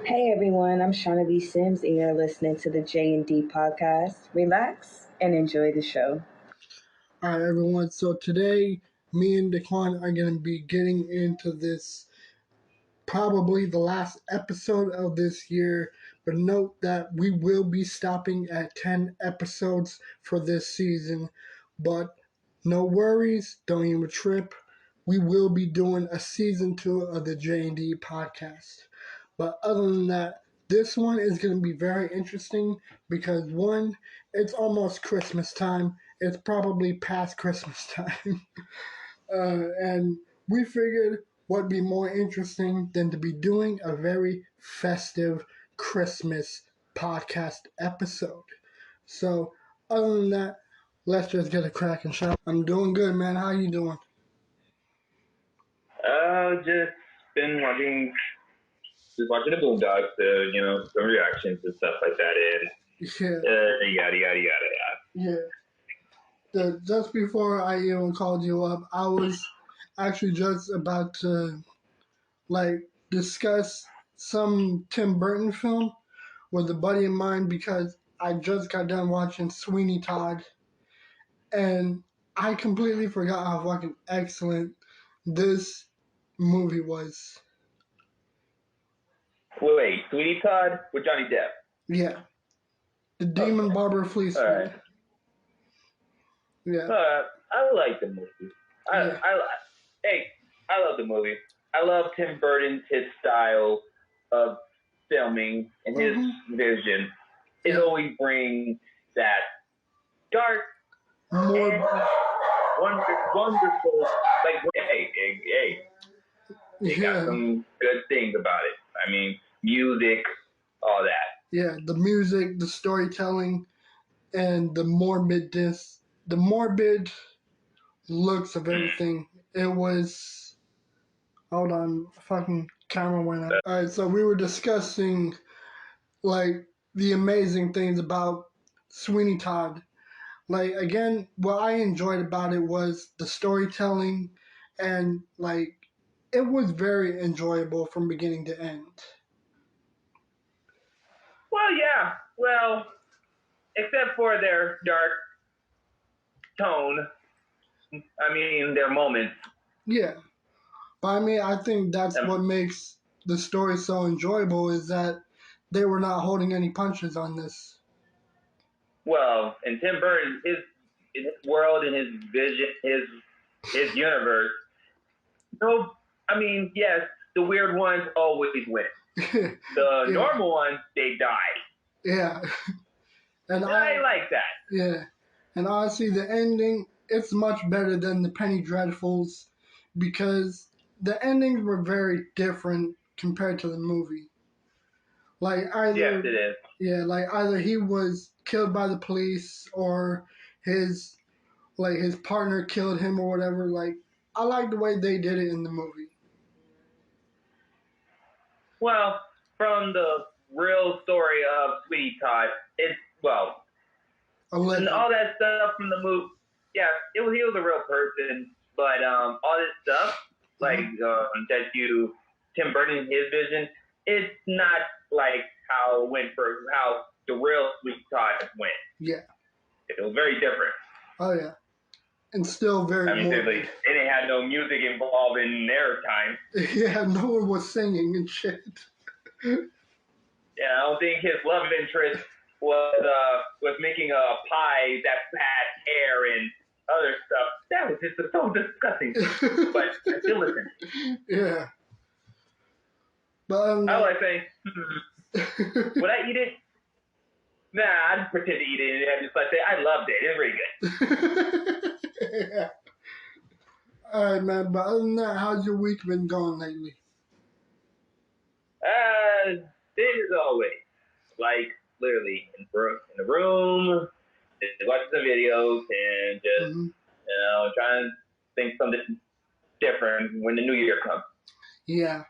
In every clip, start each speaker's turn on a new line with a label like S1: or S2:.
S1: Hey everyone, I'm Shauna B. Sims, and you're listening to the J&D podcast. Relax and enjoy the show.
S2: All right, everyone. So today, me and Daquan are going to be getting into this, probably the last episode of this year. But note that we will be stopping at 10 episodes for this season. But no worries, don't even trip. We will be doing a season 2 of the J&D podcast. But other than that, this one is going to be very interesting because one, it's almost Christmas time. It's probably past Christmas time. And we figured what'd be more interesting than to be doing a very festive Christmas podcast episode. So, other than that, let's just get a cracking shot. I'm doing good, man. How you doing?
S3: Just been watching the Boondocks, some reactions and stuff like that, and yada yada yada.
S2: Yeah. Just before I even called you up, I was actually just about to discuss some Tim Burton film with a buddy of mine because I just got done watching Sweeney Todd, and I completely forgot how fucking excellent this movie was.
S3: Wait, Sweetie Todd with Johnny Depp?
S2: Yeah. The Demon Barber Fleece.
S3: All right.
S2: Yeah.
S3: I like the movie. I love the movie. I love Tim Burton's his style of filming and his vision. It always brings that dark, wonderful. Like, hey. They got some good things about it. I mean, music, all that.
S2: Yeah, the music, the storytelling, and the morbid looks of everything. It was. Hold on, fucking camera went out. All right, so we were discussing the amazing things about Sweeney Todd. Again, what I enjoyed about it was the storytelling, and it was very enjoyable from beginning to end.
S3: Well, yeah. Well, except for their dark tone. I mean, their moments.
S2: Yeah. But I mean, I think that's what makes the story so enjoyable is that they were not holding any punches on this.
S3: Well, in Tim Burton, his world and his vision, his universe. No, I mean, yes, the weird ones always win. The normal ones, they die.
S2: Yeah. And
S3: I like that.
S2: Yeah. And honestly, the ending, it's much better than the Penny Dreadfuls because the endings were very different compared to the movie. Yes,
S3: it is.
S2: Yeah, either he was killed by the police or his partner killed him or whatever. I like the way they did it in the movie.
S3: Well, from the real story of Sweetie Todd, and all that stuff from the movie. Yeah, he was a real person, but all this stuff Tim Burton, his vision, it's not like how the real Sweetie Todd went.
S2: Yeah,
S3: it was very different.
S2: Oh yeah, and still very.
S3: I mean, they didn't have no music involved in their time.
S2: Yeah, no one was singing and shit.
S3: Yeah, I don't think his love interest was making a pie that had hair and other stuff. That was just so disgusting. But I still listen.
S2: Yeah. But
S3: I was saying, would I eat it? Nah, I'd pretend to eat it and just say I loved it. It's very
S2: good. Yeah. All right, man. But other than that, how's your week been going lately?
S3: Same as always. Literally in the room, just watching some videos and just trying to think something different when the new year comes.
S2: Yeah.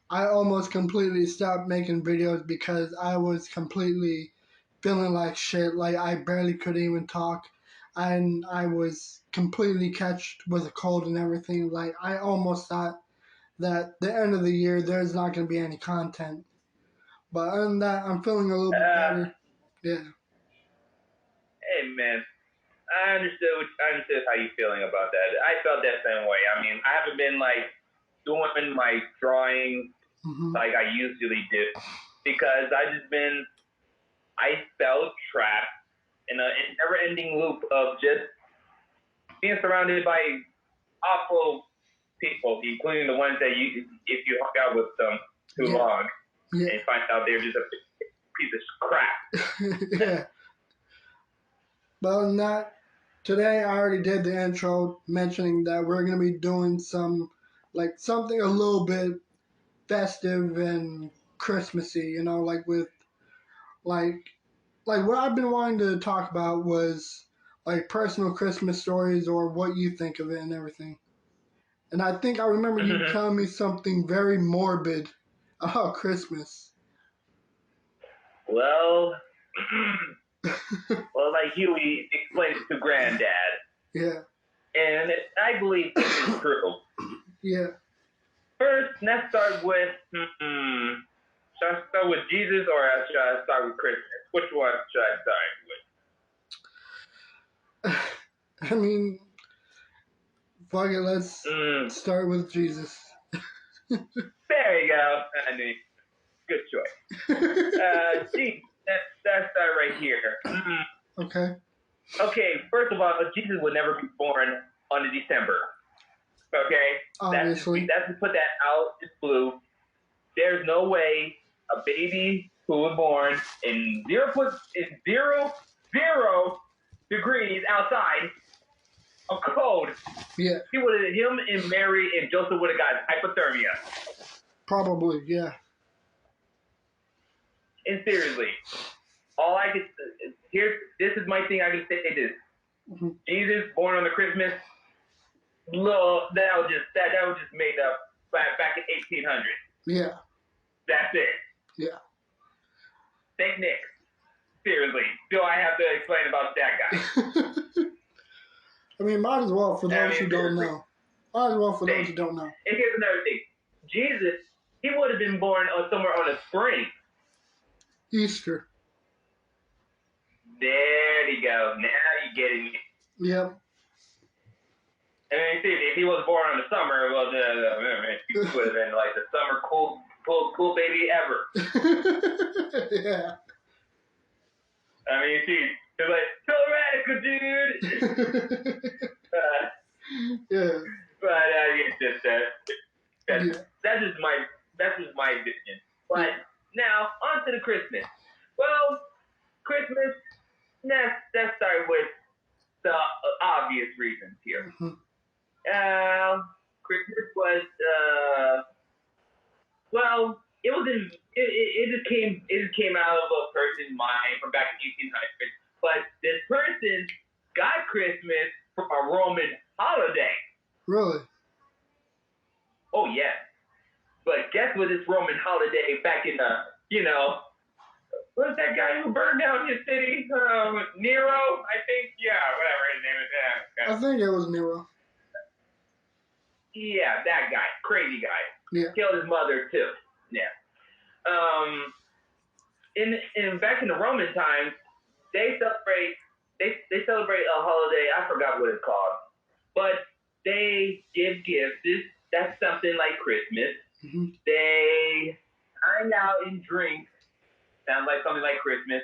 S2: I almost completely stopped making videos because I was completely feeling like shit. I barely could even talk. And I was completely catched with a cold and everything. I almost thought that the end of the year, there's not going to be any content. But other than that, I'm feeling a little bit better. Yeah.
S3: Hey, man. I understood how you feeling about that. I felt that same way. I mean, I haven't been like doing my drawing like I usually do because I felt trapped in a never-ending loop of just being surrounded by awful people, including the ones that if you hung out with them too long and find out they're just a piece of crap.
S2: Yeah. But other than that, today I already did the intro mentioning that we're going to be doing something a little bit festive and Christmassy, like with like what I've been wanting to talk about was like personal Christmas stories or what you think of it and everything. And I think I remember you telling me something very morbid about Christmas.
S3: Well, like Huey explained it to Granddad.
S2: Yeah.
S3: And I believe this is true.
S2: Yeah.
S3: First, let's start with, should I start with Jesus or should I start with Christmas? Which one should I start
S2: with? I mean, fuck it, let's start with Jesus.
S3: There you go. I mean, good choice. Jesus, let's start right here.
S2: Okay.
S3: Okay, first of all, Jesus would never be born on December. Okay?
S2: Obviously.
S3: That's to put that out in blue. There's no way a baby who was born in 0 degrees outside of cold.
S2: Yeah.
S3: Him and Mary and Joseph would have got hypothermia.
S2: Probably, yeah.
S3: And seriously, all I could this is my thing. I can say this: Jesus born on the Christmas. That was just made up back in 1800.
S2: Yeah.
S3: That's it.
S2: Yeah.
S3: Saint Nick. Seriously, do I have to explain about that guy?
S2: I mean, might as well for those who don't know. Might as well for those who don't know.
S3: And here's another thing: Jesus, he would have been born somewhere on a spring.
S2: Easter.
S3: There you go. Now you're getting me.
S2: Yep.
S3: And then see, if he was born in the summer, well, he would have been like the summer cool baby ever.
S2: Yeah.
S3: I mean, see, it's like so radical, dude.
S2: Yeah.
S3: But that's just my opinion. But now on to the Christmas. Well, Christmas. Let's start with the obvious reasons here. Christmas was it just came out of a person's mind from back in 1800s. But this person got Christmas from a Roman holiday.
S2: Really?
S3: Oh yeah. But guess what? This Roman holiday back in what's that guy who burned down his city? Nero, I think. Yeah, whatever his name is.
S2: I think it was Nero.
S3: Yeah, that guy, crazy guy.
S2: Yeah.
S3: Killed his mother too. Yeah. In back in the Roman times, they celebrate a holiday. I forgot what it's called, but they give gifts. That's something like Christmas. They hang out and drink. Sounds like something like Christmas.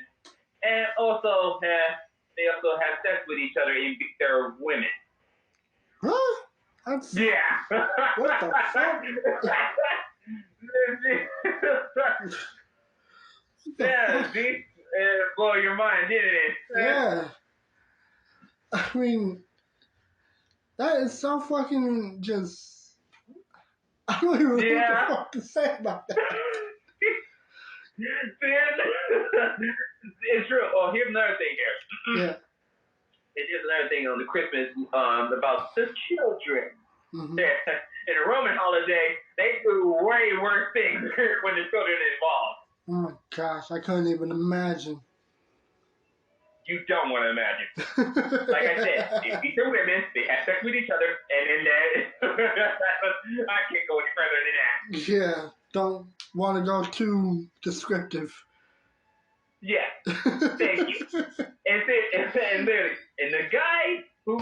S3: And also they also have sex with each other and beat their women.
S2: Huh?
S3: Yeah.
S2: What the fuck?
S3: Yeah, see? It blow your mind, didn't it?
S2: Yeah. I mean, that is so fucking just... I don't even know what the fuck to say about that.
S3: It's true. Oh, here's another thing here.
S2: Yeah.
S3: Here's another thing on the Christmas about the children. In a Roman holiday, they do way worse things when the children are involved.
S2: Oh my gosh, I couldn't even imagine.
S3: You don't want to imagine. Like I said, they beat their women, they have sex with each other, and then I can't go any further than that.
S2: Yeah, don't want to go too descriptive.
S3: Yeah, thank you. And the guy who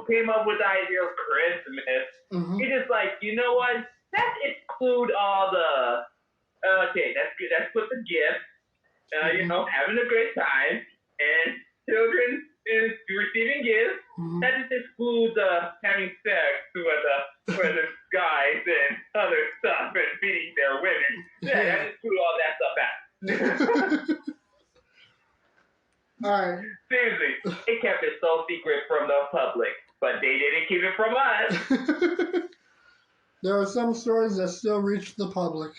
S3: came up with the idea of Christmas, he just like, you know what? Let's include all the that's good. Let's put the gifts, having a good time, and children is receiving gifts. That just excludes having sex with the guys and other stuff and beating their women. Yeah, that just threw all that stuff out.
S2: All right.
S3: Seriously, they kept it so secret from the public, but they didn't keep it from us.
S2: There are some stories that still reach the public.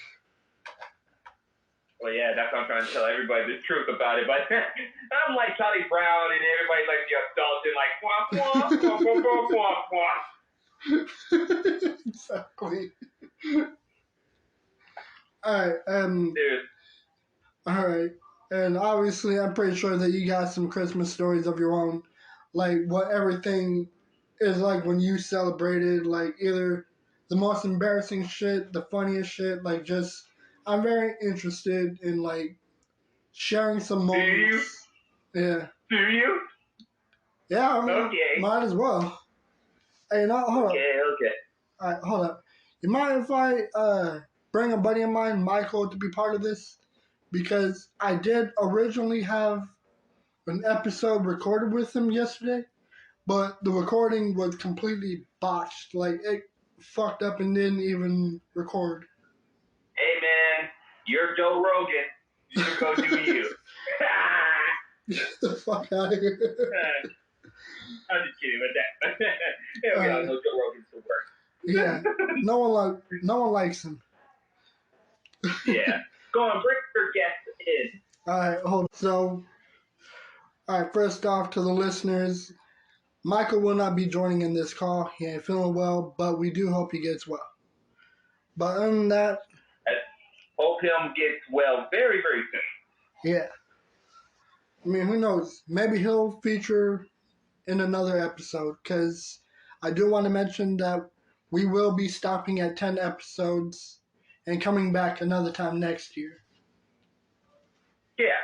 S3: Well, yeah, that's what I'm trying to tell everybody the truth about it. But I'm like Charlie Brown, and everybody's like the adults, and like, wah, wah, wah, wah, wah, wah.
S2: Exactly. All right.
S3: Dude.
S2: All right. And obviously, I'm pretty sure that you got some Christmas stories of your own, like what everything is like when you celebrated, like either the most embarrassing shit, the funniest shit, like just, I'm very interested in like sharing some moments.
S3: Do you?
S2: Yeah.
S3: Do you?
S2: Yeah, I mean,
S3: okay.
S2: Might as well. Hey, now, hold up.
S3: Okay.
S2: All right, hold up. You mind if I bring a buddy of mine, Michael, to be part of this? Because I did originally have an episode recorded with him yesterday, but the recording was completely botched. Like, it fucked up and didn't even record.
S3: Hey, man, you're Joe Rogan. You should go do you.
S2: Get the fuck out of here.
S3: I'm just kidding with that. Yeah, we all know Joe Rogan still works.
S2: Yeah, no one likes him.
S3: Yeah. Go on, bring your guest in.
S2: Alright, hold on. So, alright, first off to the listeners, Michael will not be joining in this call. He ain't feeling well, but we do hope he gets well. But other than that,
S3: I hope him gets well very, very soon.
S2: yeah. I mean, who knows? Maybe he'll feature in another episode, because I do want to mention that we will be stopping at 10 episodes and coming back another time next year.
S3: Yeah.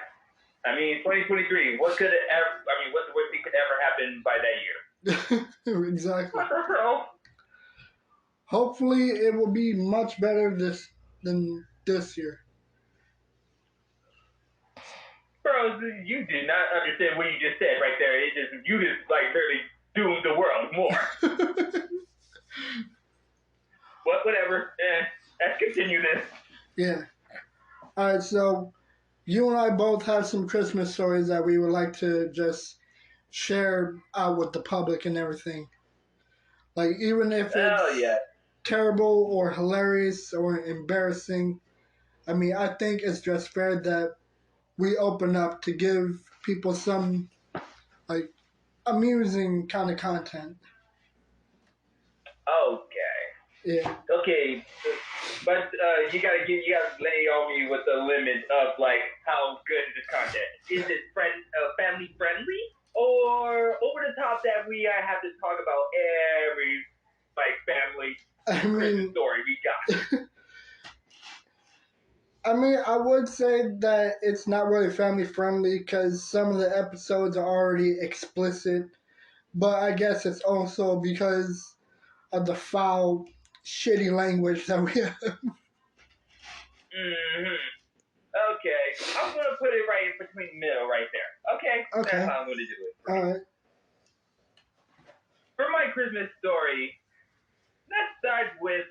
S3: I mean, 2023, what's the worst thing could ever happen by that year?
S2: Exactly.
S3: What the hell?
S2: Hopefully it will be much better than this year.
S3: Bro, you did not understand what you just said right there. You just like really doomed the world more. Whatever. Let's continue this.
S2: Yeah. Alright, so you and I both have some Christmas stories that we would like to just share out with the public and everything. Like, even if it's terrible or hilarious or embarrassing, I mean, I think it's just fair that we open up to give people some, like, amusing kind of content.
S3: Okay.
S2: Yeah.
S3: Okay, but you gotta lay on me with the limit of like how good is this content? Is it family friendly or over the top that we have to talk about every family Christmas story we got?
S2: I mean, I would say that it's not really family friendly because some of the episodes are already explicit, but I guess it's also because of the foul, shitty language that we have.
S3: Okay, I'm gonna put it right in between the middle, right there. Okay, that's how I'm gonna do it.
S2: All right.
S3: For my Christmas story, let's start with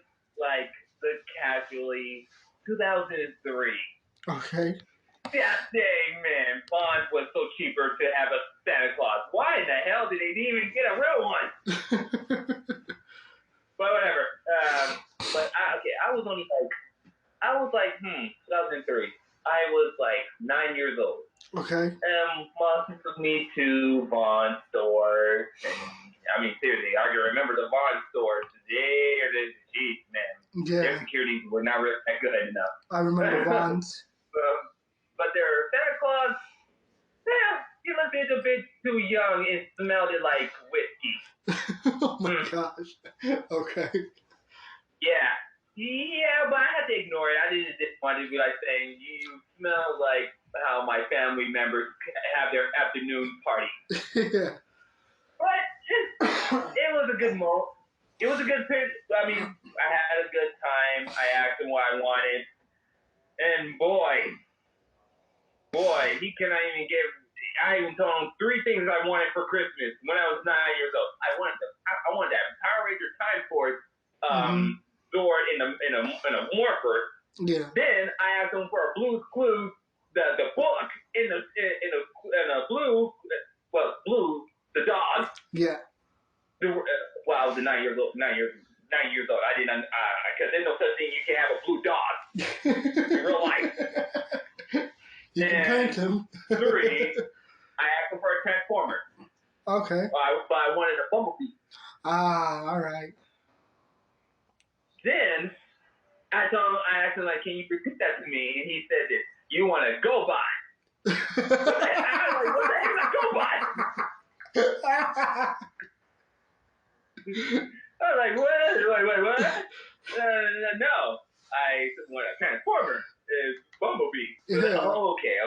S3: the casually 2003.
S2: Okay.
S3: That day, man, Bonds was so cheaper to have a Santa Claus. Why in the hell did they even get a real one? But whatever. I was only 2003. I was 9 years old.
S2: Okay.
S3: Mom took me to Vaughn stores. I mean, seriously, I can remember the Vaughn stores. Jeez, man.
S2: Yeah.
S3: Their security were not really that good enough.
S2: I remember Vaughn's.
S3: But their Santa Claus, he looked a bit too young and smelled it like whiskey.
S2: Oh my gosh. Okay.
S3: Yeah. Yeah, but I had to ignore it. I didn't want to be like saying, you smell like how my family members have their afternoon party.
S2: Yeah.
S3: But it was a good moment. It was a good pitch. I mean, I had a good time. I asked him what I wanted. And boy, he cannot even give. I even told him 3 things I wanted for Christmas when I was 9 years old. I wanted that Power Ranger Time Force sword in a morpher.
S2: Yeah.
S3: Then I asked him for a Blue's Clues, the book in a blue, the dog.
S2: Yeah.
S3: Well, I was 9 years old. 9 years old. I didn't, because there's no such thing. You can't have a blue dog in real life.
S2: You can paint him.
S3: 3, I asked him for a transformer.
S2: Okay.
S3: But I wanted a Bumblebee.
S2: Ah, all right.
S3: Then I asked him, like, can you repeat that to me? And he said this, you want a GoBot. I was like, what the heck is a GoBot? I was like, what? No. I want a transformer. Is Bumblebee.
S2: Yeah.
S3: Oh, okay.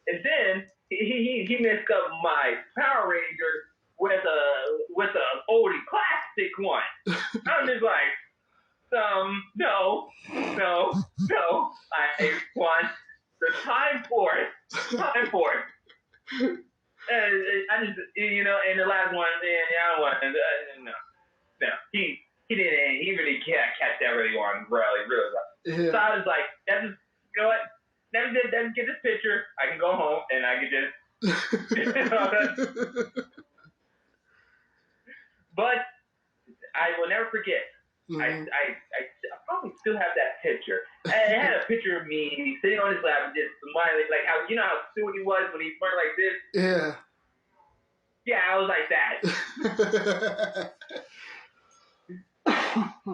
S3: And then he mixed up my Power Ranger with a oldie classic one. I'm just like, no. I want the Time Force. And I just, and the last one, I don't want, no. He really can't catch that really on really well.
S2: Yeah.
S3: So I was like, that's just, you know what? Let me get this picture. I can go home and I can just. But I will never forget. I probably still have that picture. And it had a picture of me sitting on his lap and just smiling, like how how stupid he was when he smiled like this.
S2: Yeah.
S3: Yeah, I was like that.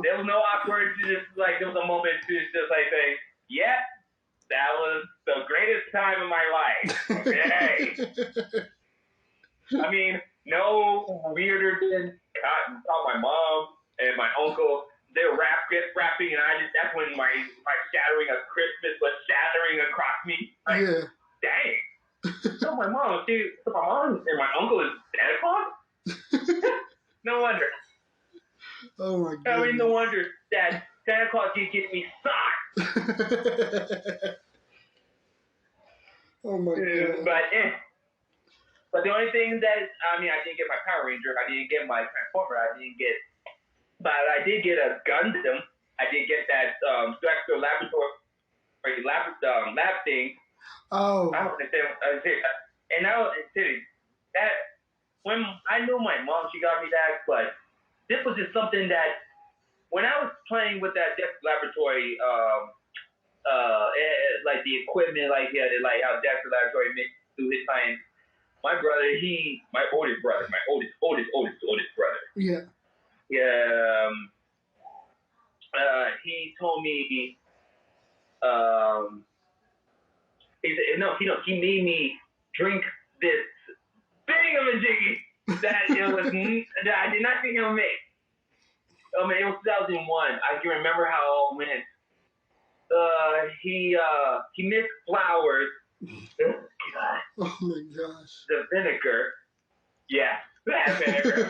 S3: There was no awkward. There was a moment to just like say, "Yeah, that was the greatest time of my life." Okay. I mean, no weirder than my mom and my uncle. They were rapping, and that's when my shattering of Christmas was shattering across me. Like,
S2: yeah.
S3: Dang. So my mom and my uncle is Santa Claus? No wonder.
S2: Oh my god.
S3: I mean, no wonder that Santa Claus did get me socks.
S2: Oh my god.
S3: But the only thing that, I didn't get my Power Ranger, I didn't get my Transformer, but I did get a Gundam. I did get that Dexter Laboratory lab thing.
S2: Oh.
S3: I don't understand. And I was that when I knew my mom, she got me that, but this was just something that when I was playing with that Dexter Laboratory, like the equipment, like how Dexter Laboratory makes through his science. My brother, my oldest brother.
S2: Yeah.
S3: Yeah. He told me. He made me drink this thingamajiggy that that I did not think him make. It was 2001. I can remember how it all went. He mixed flowers. God.
S2: Oh my gosh.
S3: The vinegar. Yeah, that vinegar.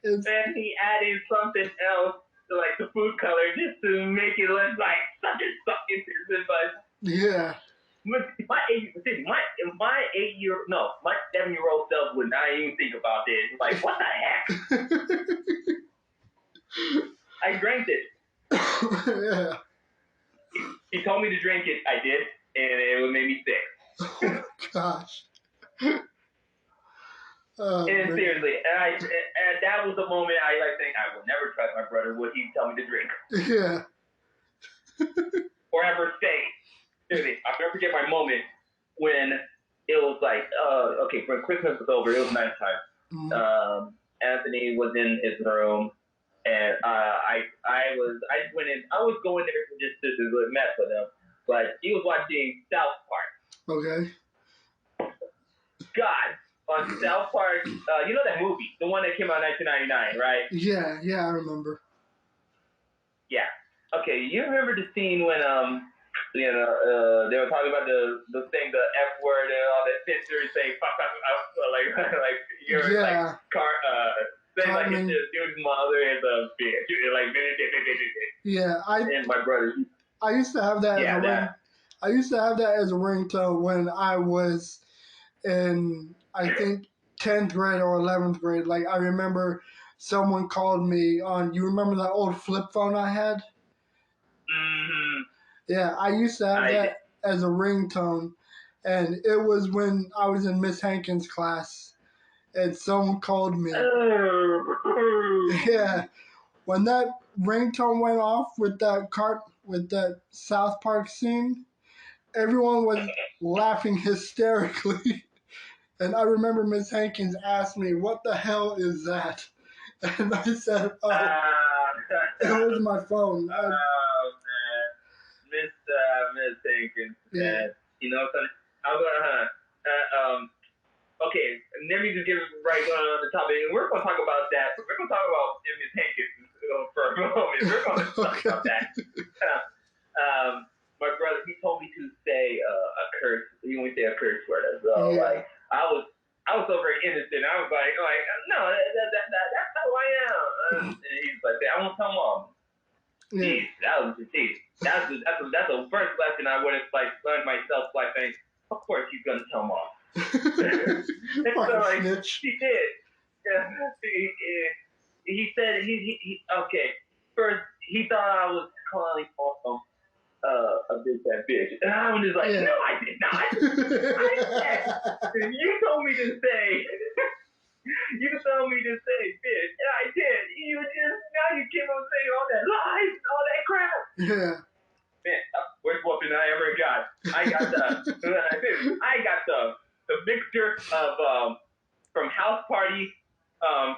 S3: And he added something else to like the food color just to make it look like such a fucking but
S2: yeah.
S3: My 7-year-old self would not even think about this. Like, what the heck? I drank it.
S2: Yeah.
S3: He told me to drink it. I did, and it would make me sick.
S2: Oh gosh. Oh,
S3: and
S2: man.
S3: seriously, and that was the moment I think I will never trust my brother. What he tell me to drink?
S2: Yeah.
S3: Or ever say. Seriously, I'll never forget my moment when it was like, okay, when Christmas was over, it was nighttime. Mm-hmm. Anthony was in his room, and I went in. I was going there just to mess with him, but he was watching South Park.
S2: Okay.
S3: God. On South Park, you know that movie, the one that came out in 1999, right?
S2: Yeah, I remember.
S3: Yeah. Okay, you remember the scene when they were talking about the thing, the F word and all that shit. They say fuck, like you're
S2: Yeah.
S3: say like his dude's mother is a bitch, like
S2: Yeah,
S3: and my brother.
S2: I used to have that as a I used to have that as a ringtone when I was in, I think, 10th grade or 11th grade. Like, I remember someone called me on, you remember that old flip phone I had?
S3: Mm-hmm.
S2: Yeah, I used to have that as a ringtone, and it was when I was in Miss Hankins' class, and someone called me. Yeah, when that ringtone went off with that South Park scene, everyone was laughing hysterically. And I remember Miss Hankins asked me, "What the hell is that?" And I said, "Oh, it was my phone."
S3: Oh man, Miss Hankins, man. You know something? I'm gonna okay, let me just get right on the topic. And we're gonna talk about that. We're gonna talk about Miss Hankins for a moment. We're gonna talk about that. My brother, he told me to say a curse. He only say a curse word as well. Like I was so very innocent. I was like no, that's how I am. And he's like, I won't tell mom. Jeez, that's the first lesson I would have learned myself. Like, saying, of course he's gonna tell mom. And so he did. Yeah, he said he okay. First he thought I was calling him a bitch. And I was just like, no, I did not. You told me to say. You told me to say bitch, and I did. Now you keep on saying all that lies and all that crap.
S2: Yeah.
S3: Man, worst whooping I ever got. I got the mixture of from House Party,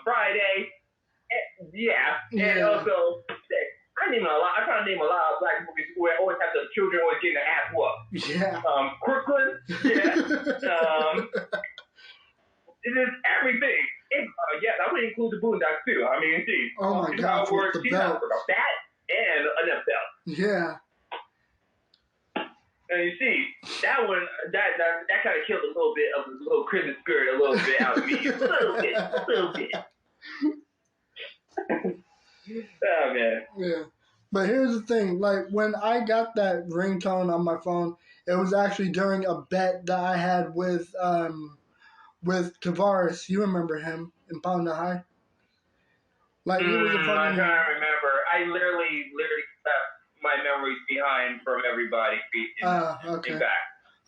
S3: Friday, and also I try to name a lot of black movies where always have the children always getting their ass whooped.
S2: Yeah.
S3: Crooklyn, it is everything. Yes, I would include the Boondocks too. I mean, geez.
S2: Oh my God, with the belt.
S3: For a bat and a nip belt.
S2: Yeah.
S3: And you see, that one, that kind of killed a little bit of the little Christmas spirit a little bit out of me. A little bit. Oh, man.
S2: Yeah. But here's the thing, like, when I got that ringtone on my phone, it was actually during a bet that I had with Tavares. You remember him in Pound High? Like, he was a fucking...
S3: I can't remember. I literally left my memories behind from everybody in back.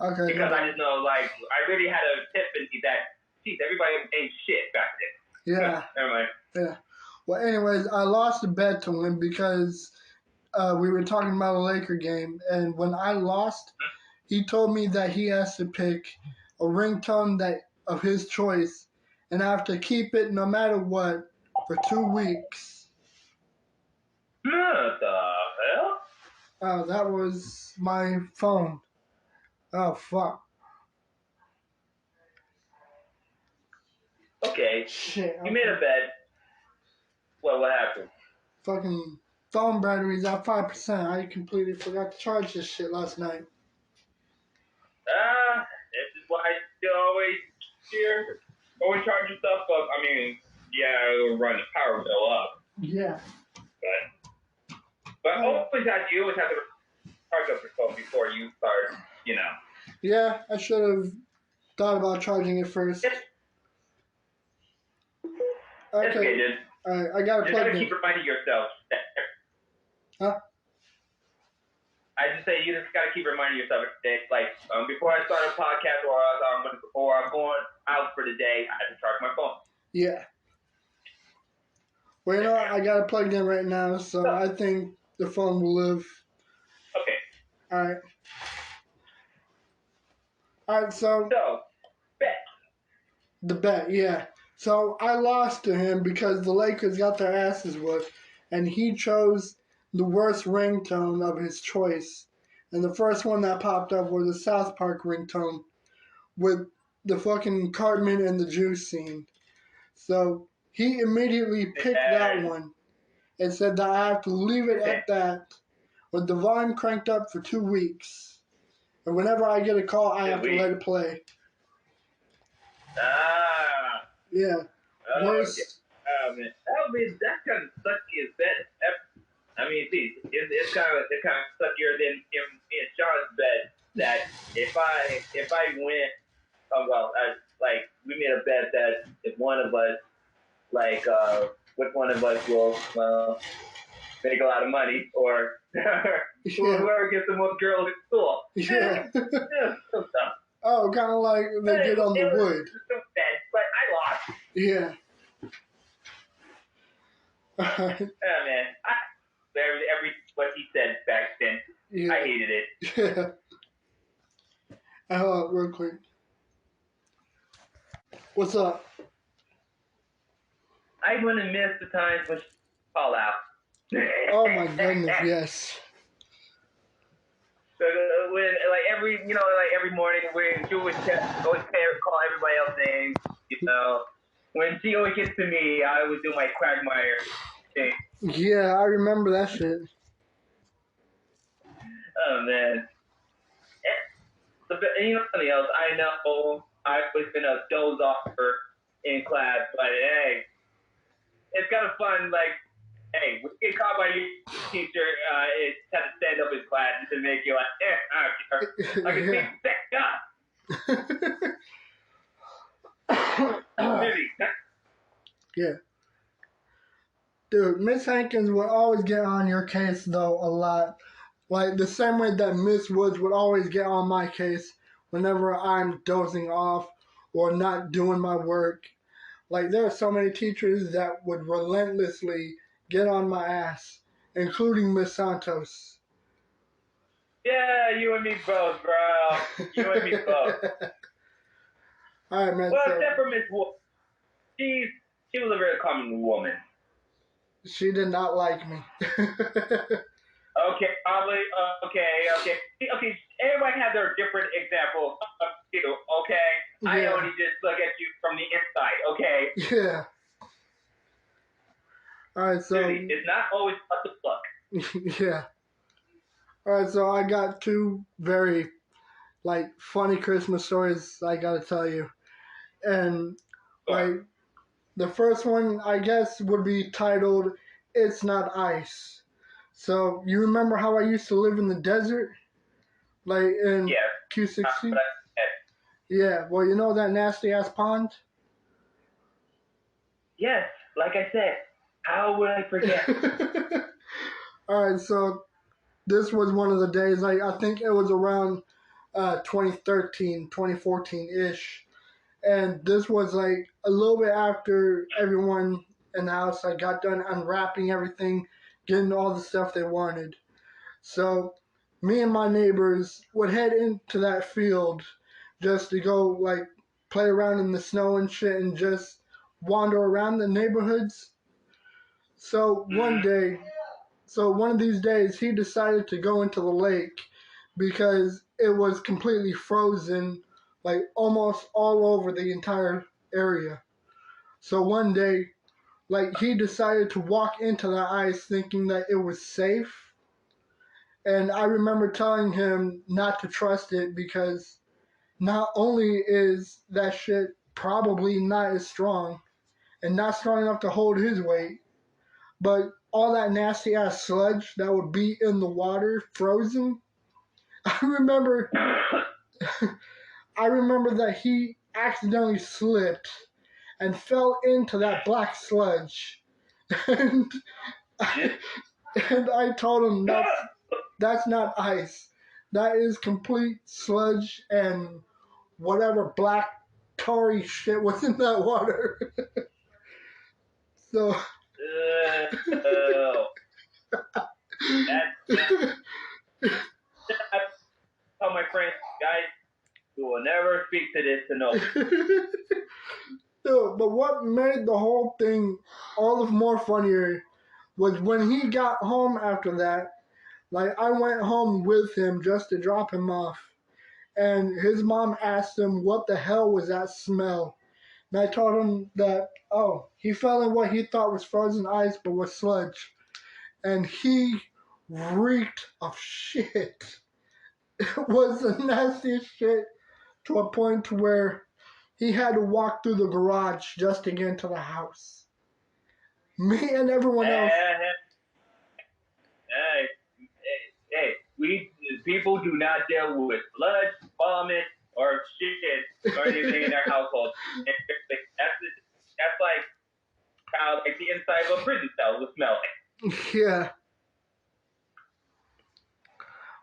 S2: Okay.
S3: Because I just know, like, I really had a epiphany that, geez, everybody ain't shit back then.
S2: Yeah.
S3: Never mind.
S2: Yeah. Well, anyways, I lost a bet to him because we were talking about a Laker game, and when I lost, he told me that he has to pick a ringtone of his choice, and I have to keep it no matter what for 2 weeks.
S3: What the hell?
S2: Oh, that was my phone. Oh, fuck.
S3: Okay.
S2: Shit.
S3: You made a bet. What happened?
S2: Fucking phone battery's at 5%. I completely forgot to charge this shit last night.
S3: This is why I still always charge your stuff up. I mean, it'll run the power bill up.
S2: Yeah.
S3: But you always have to charge up your phone before you start,
S2: Yeah, I should have thought about charging it first.
S3: Okay, dude.
S2: Alright, I gotta plug in.
S3: You gotta keep reminding yourself.
S2: Huh?
S3: I just say you just gotta keep reminding yourself that, like, before I start a podcast before I'm going out for the day, I have to charge my phone.
S2: Yeah. Well, you know what? I got it plugged in right now, so I think the phone will live.
S3: Okay.
S2: Alright, so...
S3: bet.
S2: The bet, yeah. So I lost to him because the Lakers got their asses whooped, and he chose the worst ringtone of his choice. And the first one that popped up was the South Park ringtone with the fucking Cartman and the Juice scene. So he immediately picked that one. It said that I have to leave it at that with the volume cranked up for 2 weeks. And whenever I get a call, I have to let it play.
S3: Ah.
S2: Yeah. Worse.
S3: Okay. Oh man, that's kind of sucky as bed. I mean, see, it's kind of suckier than in Sean's bed. That if I went, like we made a bet that if one of us, which one of us will make a lot of money, or whoever gets the most girls in school.
S2: Yeah.
S3: So tough.
S2: Oh, kind of like they did on the wood.
S3: So bad, but I lost.
S2: Yeah.
S3: Oh man, every what he said back then,
S2: Yeah.
S3: I hated it.
S2: Yeah. Real quick. What's up?
S3: I wouldn't miss the times when she call out.
S2: Oh my goodness, yes.
S3: So when every morning when she always call everybody else names, when she always gets to me, I always do my quagmire thing.
S2: Yeah, I remember that shit.
S3: Oh man. And something else, I know I was gonna doze off her in class, but hey, it's kind of fun. Like, hey, when you get caught by your teacher, it's kind of stand up in class to make you like, I can see that.
S2: Yeah. Dude, Miss Hankins would always get on your case, though, a lot. Like, the same way that Miss Woods would always get on my case whenever I'm dozing off or not doing my work. Like, there are so many teachers that would relentlessly get on my ass, including Miss Santos.
S3: Yeah, you and me both, bro. You and me both.
S2: All right, man.
S3: Well, except for Miss Wood. She was a very common woman.
S2: She did not like me.
S3: Okay, probably. Okay. Everybody has their different examples of you. Okay, yeah. I only just look at you from the inside. Okay.
S2: Yeah. All right, so
S3: Dude, it's not always about the look.
S2: Yeah. All right, so I got two very funny Christmas stories I gotta tell you, and the first one I guess would be titled "It's Not Ice." So you remember how I used to live in the desert, in Q16? Yeah. Well, you know that nasty ass pond.
S3: Yes, like I said, how would I forget?
S2: All right, so this was one of the days. I think it was around 2013, 2014-ish. And this was a little bit after everyone in the house got done unwrapping everything, getting all the stuff they wanted. So me and my neighbors would head into that field just to go play around in the snow and shit and just wander around the neighborhoods. So one of these days he decided to go into the lake because it was completely frozen almost all over the entire area. So one day, he decided to walk into the ice thinking that it was safe. And I remember telling him not to trust it because not only is that shit probably not as strong and not strong enough to hold his weight, but all that nasty ass sludge that would be in the water frozen. I remember that he accidentally slipped and fell into that black sludge. And I told him that's not ice. That is complete sludge and whatever black tarry shit was in that water. So
S3: tell my friends, guys, we will never speak to this to no.
S2: Dude, but what made the whole thing all the more funnier was when he got home after that. I went home with him just to drop him off, and his mom asked him what the hell was that smell. And I told him that, he fell in what he thought was frozen ice but was sludge. and he reeked of shit. It was the nastiest shit to a point to where he had to walk through the garage just to get into the house. Me and everyone else.
S3: Hey, we people do not deal with blood, vomit, or shit or anything in their household. That's like how like the inside of a prison cell would smell like.
S2: Yeah.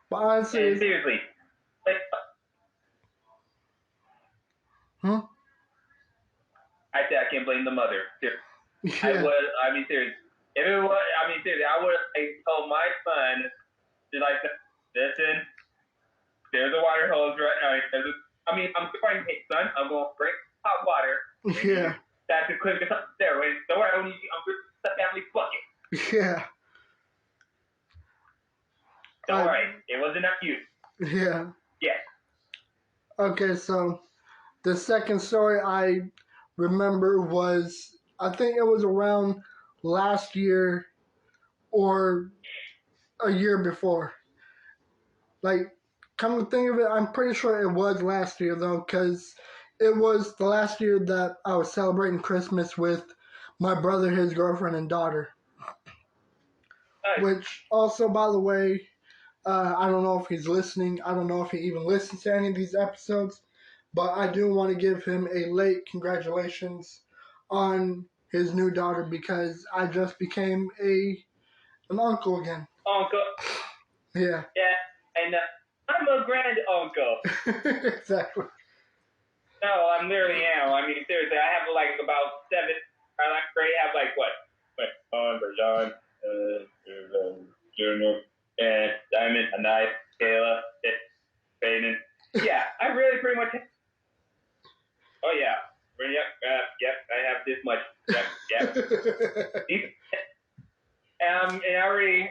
S2: But honestly,
S3: and seriously, like, I said I can't blame the mother.
S2: Yeah.
S3: Seriously. If it was, seriously, I would have told my son, like, listen, there's a water hose right now. I'm going, hey, son, I'm going to bring hot water.
S2: Yeah.
S3: That's to clean up there. Don't worry, I'm going to the family bucket.
S2: Yeah.
S3: Don't worry, it wasn't up you.
S2: Yeah.
S3: Yeah.
S2: Okay, so the second story I remember was, I think it was around last year or a year before. Like, come to think of it, I'm pretty sure it was last year though, because it was the last year that I was celebrating Christmas with my brother, his girlfriend, and daughter.
S3: Nice.
S2: Which also, by the way, I don't know if he's listening. I don't know if he even listens to any of these episodes. But I do want to give him a late congratulations on his new daughter because I just became an uncle again.
S3: Uncle.
S2: Yeah.
S3: Yeah, and I'm a grand uncle.
S2: Exactly.
S3: No, I literally am. Seriously, I have like about 7. I have like what? John, Junior, and Diamond, Anaya, Kayla, Baden. Yeah, I really pretty much. Oh yeah, yep. I have this much. Yep. And I already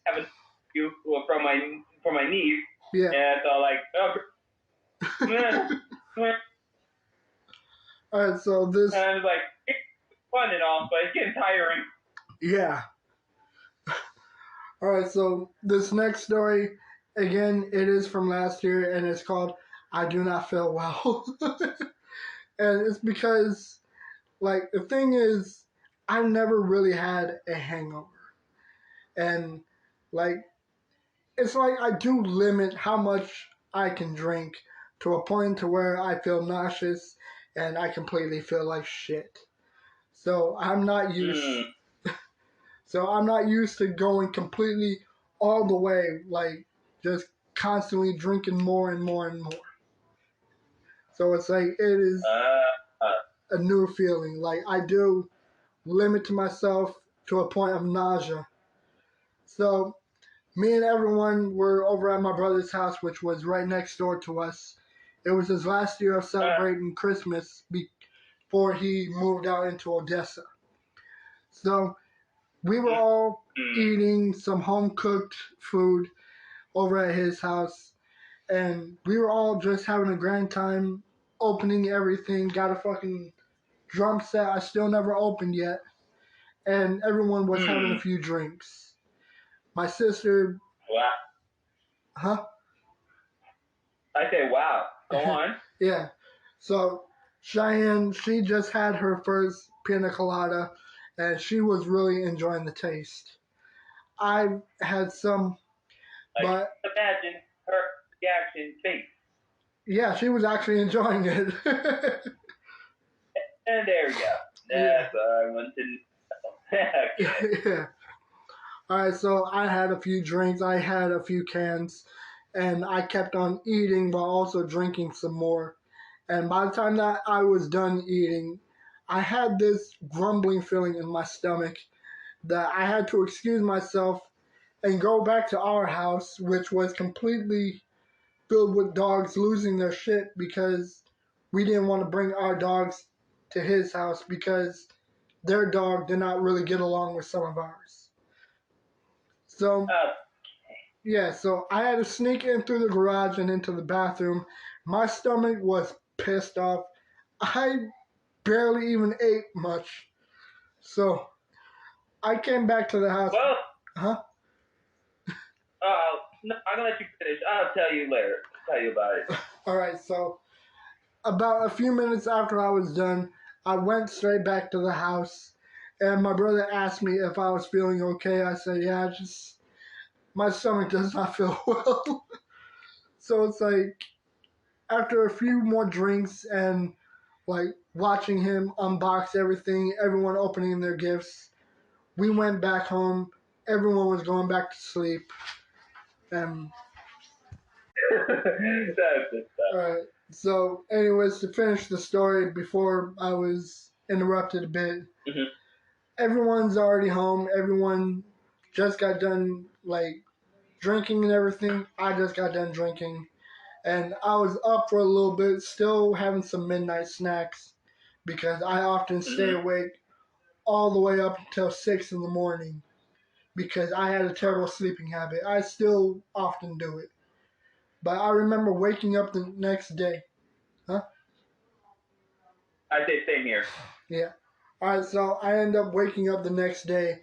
S3: have a few from my niece.
S2: Yeah.
S3: And so
S2: All right, so this.
S3: And I was like, it's fun and all, but it's getting tiring.
S2: Yeah. All right, so this next story, again, it is from last year, and it's called "I Do Not Feel Well," and it's because, like, the thing is, I never really had a hangover, and like, it's like I do limit how much I can drink to a point to where I feel nauseous and I completely feel like shit. So I'm not used. So I'm not used to going completely all the way, like just constantly drinking more and more and more. So it's like it is a new feeling. Like I do limit to myself to a point of nausea. So me and everyone were over at my brother's house, which was right next door to us. It was his last year of celebrating Christmas before he moved out into Odessa. So we were all eating some home-cooked food over at his house, and we were all just having a grand time opening everything. Got a fucking drum set I still never opened yet, and everyone was having a few drinks. My sister...
S3: Wow.
S2: Huh?
S3: I say wow. Go on.
S2: Yeah. So Cheyenne, she just had her first pina colada, and she was really enjoying the taste. I had some, but
S3: imagine her reaction face.
S2: Yeah, she was actually enjoying it.
S3: And there we go. That's I wanted to know.
S2: Yeah. All right, so I had a few drinks. I had a few cans, and I kept on eating while also drinking some more. And by the time that I was done eating, I had this grumbling feeling in my stomach that I had to excuse myself and go back to our house, which was completely filled with dogs losing their shit because we didn't want to bring our dogs to his house because their dog did not really get along with some of ours. So, yeah, so I had to sneak in through the garage and into the bathroom. My stomach was pissed off. I barely even ate much. So, I came back to the house.
S3: Well,
S2: huh?
S3: Oh, no, I'm gonna let you finish. I'll tell you later. Tell you about it.
S2: Alright, so about a few minutes after I was done, I went straight back to the house, and my brother asked me if I was feeling okay. I said, yeah, just my stomach does not feel well. So it's like, after a few more drinks and like watching him unbox everything, everyone opening their gifts, we went back home. Everyone was going back to sleep. And
S3: That's it.
S2: so, anyways, to finish the story before I was interrupted a bit,
S3: Mm-hmm.
S2: everyone's already home. Everyone just got done like drinking and everything. I just got done drinking, and I was up for a little bit, still having some midnight snacks because I often stay awake all the way up until 6 in the morning because I had a terrible sleeping habit. I still often do it. But I remember waking up the next day. Huh?
S3: I say same here.
S2: Yeah. Alright, so I end up waking up the next day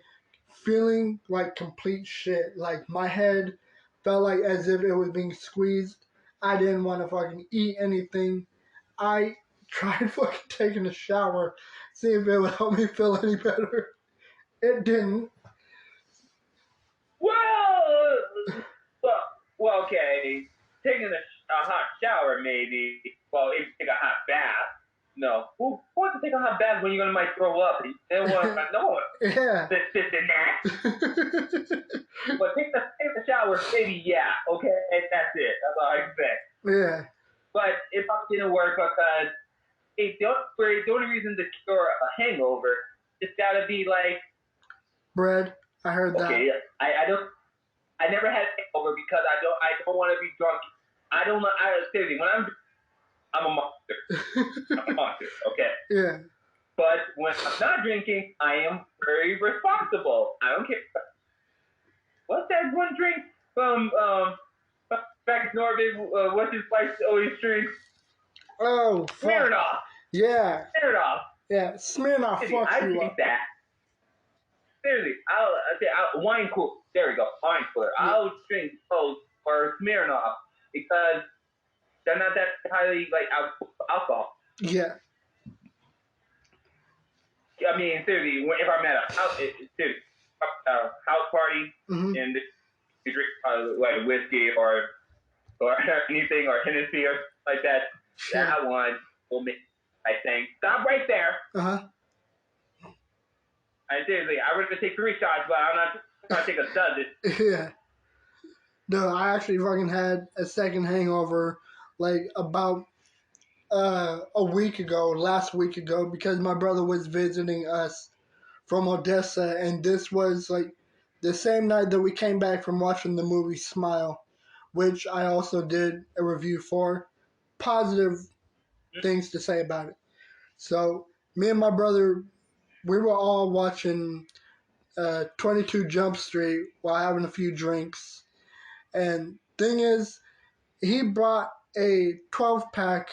S2: feeling like complete shit. Like my head felt like as if it was being squeezed. I didn't want to fucking eat anything. I tried fucking taking a shower, see if it would help me feel any better. It didn't.
S3: Well, okay. Taking a hot shower, maybe. Well, if you take a hot bath. No. Who wants to take a hot bath when you're gonna might throw up? They don't want no one.
S2: Yeah.
S3: This and that. But take the shower, maybe. Yeah. Okay, that's it. That's all I can say.
S2: Yeah.
S3: But if it didn't work because the only reason to cure a hangover, it's gotta be like
S2: bread. I heard that.
S3: Okay, I never had a hangover because I don't want to be drunk. Seriously, when I'm a monster. I'm a monster, okay?
S2: Yeah.
S3: But when I'm not drinking, I am very responsible. I don't care. What's that one drink from back in Norway? What's his wife always drinks?
S2: Oh, fuck.
S3: Smirnoff.
S2: Yeah.
S3: Smirnoff.
S2: Yeah, Smirnoff fucks
S3: I
S2: you
S3: drink
S2: up.
S3: that. Seriously, I'll wine cooler. There we go, wine cooler.
S2: Yeah.
S3: I'll drink those or Smirnoff because they're not that highly like alcohol.
S2: Yeah.
S3: I mean, seriously, if I'm at a house party and you drink like whiskey or anything or Hennessy or like that, that one will make I think stop right there. Seriously, I was gonna take 3 shots, but I'm not trying to take a dozen.
S2: Yeah. No, I actually fucking had a second hangover like about last week ago, because my brother was visiting us from Odessa, and this was like the same night that we came back from watching the movie Smile, which I also did a review for. Positive things to say about it. So me and my brother, we were all watching 22 Jump Street while having a few drinks. And thing is, he brought a 12-pack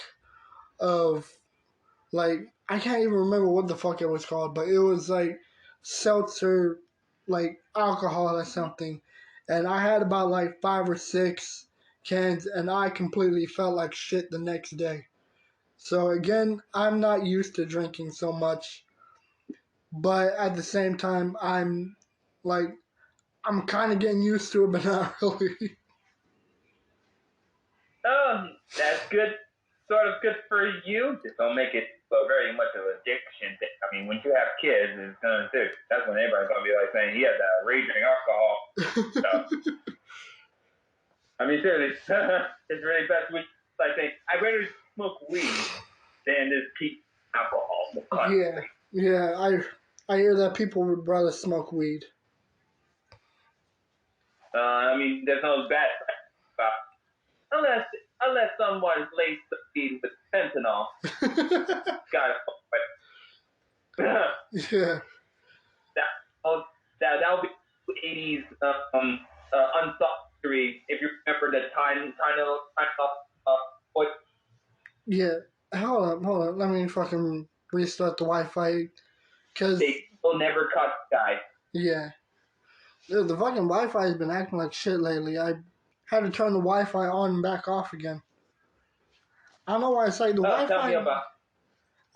S2: of, like, I can't even remember what the fuck it was called, but it was like seltzer, like alcohol or something. And I had about like 5 or 6 cans, and I completely felt like shit the next day. So again, I'm not used to drinking so much, but at the same time, I'm kind of getting used to it, but not really.
S3: Oh, that's good. Sort of good for you. Just don't make it very much of an addiction. I mean, when you have kids, it's gonna do. That's when everybody's gonna be like saying he has that raging alcohol stuff. I mean, seriously, it's really best. Like saying, I'd rather smoke weed than just keep alcohol.
S2: Yeah. I hear that people would rather smoke weed.
S3: I mean, there's no bad unless someone laced the weed with fentanyl. Got it.
S2: Yeah.
S3: That would be 80s unsolved mystery. If you remember the time of
S2: Yeah. Hold on. Let me fucking restart the Wi-Fi. Cause
S3: they will never cut the guy.
S2: yeah. Dude, the fucking Wi-Fi has been acting like shit lately. I had to turn the Wi-Fi on and back off again. I don't know why it's like the Wi-Fi.
S3: Tell me about.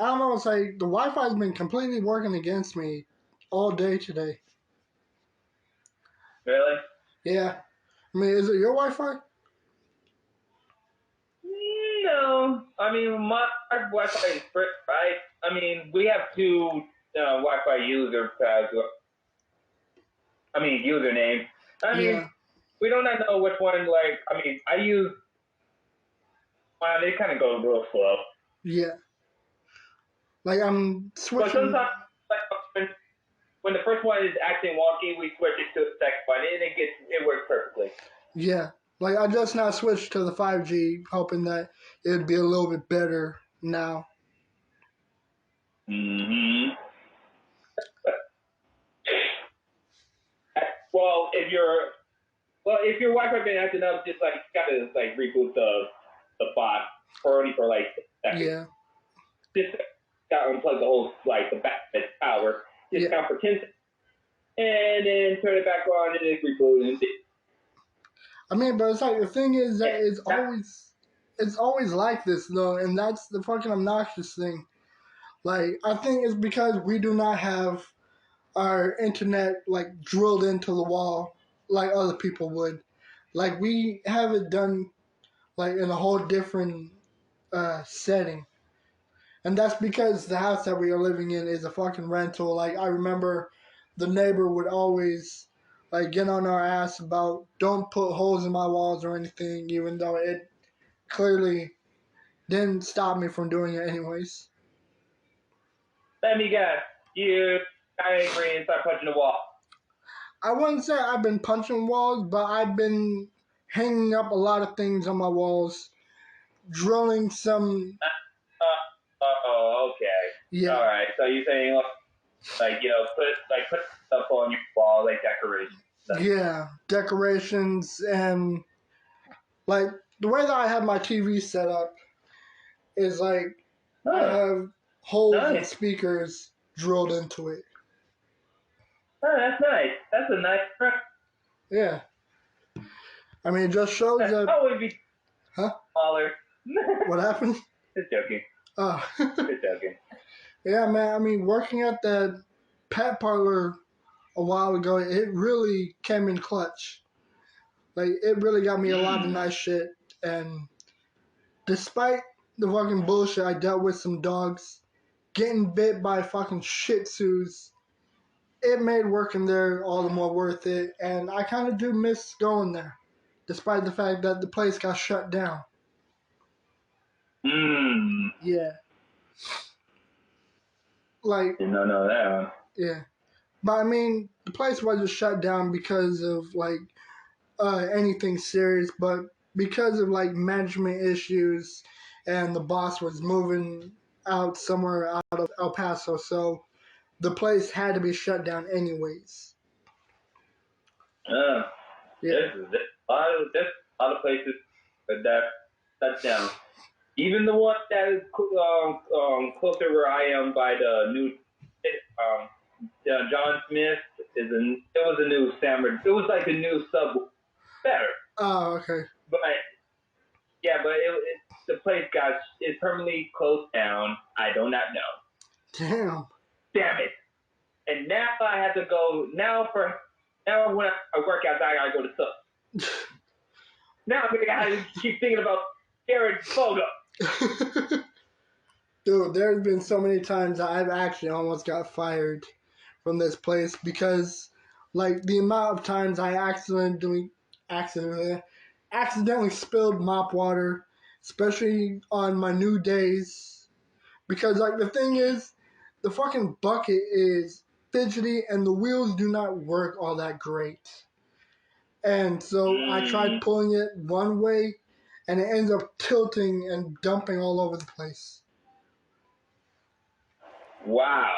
S2: I don't know. It's like the Wi-Fi has been completely working against me all day today.
S3: Really?
S2: Yeah. I mean, is it your Wi-Fi?
S3: No. I mean, my Wi-Fi is free, right? I mean, we have two Wi-Fi user passwords. I mean, usernames. I mean,
S2: Yeah.
S3: we don't know which one. Like, I mean, I use. They kind of go real slow.
S2: Yeah. Like I'm
S3: But
S2: switching.
S3: sometimes, like, when the first one is acting wonky, we switch it to the second one, and it works perfectly.
S2: Yeah. Like I just now switched to the 5G, hoping that it'd be a little bit better now.
S3: Mm-hmm. Well, if your Wi-Fi been acting up, just like gotta like reboot the box already for like a second.
S2: Yeah.
S3: Just gotta unplug the whole like the back power. Just count for 10 seconds, and then turn it back on, and then reboot.
S2: I mean, but it's like the thing is that it's always like this though, and that's the fucking obnoxious thing. Like I think it's because we do not have our internet like drilled into the wall like other people would. Like we have it done like in a whole different setting. And that's because the house that we are living in is a fucking rental. Like I remember the neighbor would always like get on our ass about don't put holes in my walls or anything, even though it clearly didn't stop me from doing it anyways.
S3: Let me guess. You got angry and start punching the wall.
S2: I wouldn't say I've been punching walls, but I've been hanging up a lot of things on my walls, drilling some.
S3: Okay.
S2: Yeah.
S3: All right. So you're saying like put stuff on your wall like decorations.
S2: Yeah, decorations and like the way that I have my TV set up is like I have holes and speakers drilled into it.
S3: Oh, that's nice. That's a nice trick.
S2: Yeah. I mean, it just shows that.
S3: How would be smaller?
S2: What happened?
S3: Just joking.
S2: Oh.
S3: Just joking.
S2: Yeah, man. I mean, working at the pet parlor a while ago, it really came in clutch. Like, it really got me a lot of nice shit. And despite the fucking bullshit, I dealt with some dogs getting bit by fucking shih tzus. It made working there all the more worth it. And I kind of do miss going there, despite the fact that the place got shut down. Yeah. Like,
S3: didn't know that one.
S2: Yeah. But I mean, the place wasn't shut down because of like anything serious, but because of like management issues, and the boss was moving out somewhere out of El Paso, so the place had to be shut down anyways.
S3: Yeah.
S2: Yeah.
S3: There's a lot of places that shut down. Even the one that is closer where I am by the new John Smith it was a new sandwich. It was like a new Subway. Better.
S2: Oh, okay.
S3: But yeah, but the place is permanently closed down. I do not know. Damn it! And now I have to go. Now when I work out, I gotta go to Sub. Now I'm gonna have to keep thinking about Jared's photo.
S2: Dude, there's been so many times that I've actually almost got fired from this place because, like, the amount of times I accidentally spilled mop water, especially on my new days. Because, like, the thing is, the fucking bucket is fidgety and the wheels do not work all that great. And so I tried pulling it one way and it ends up tilting and dumping all over the place.
S3: Wow.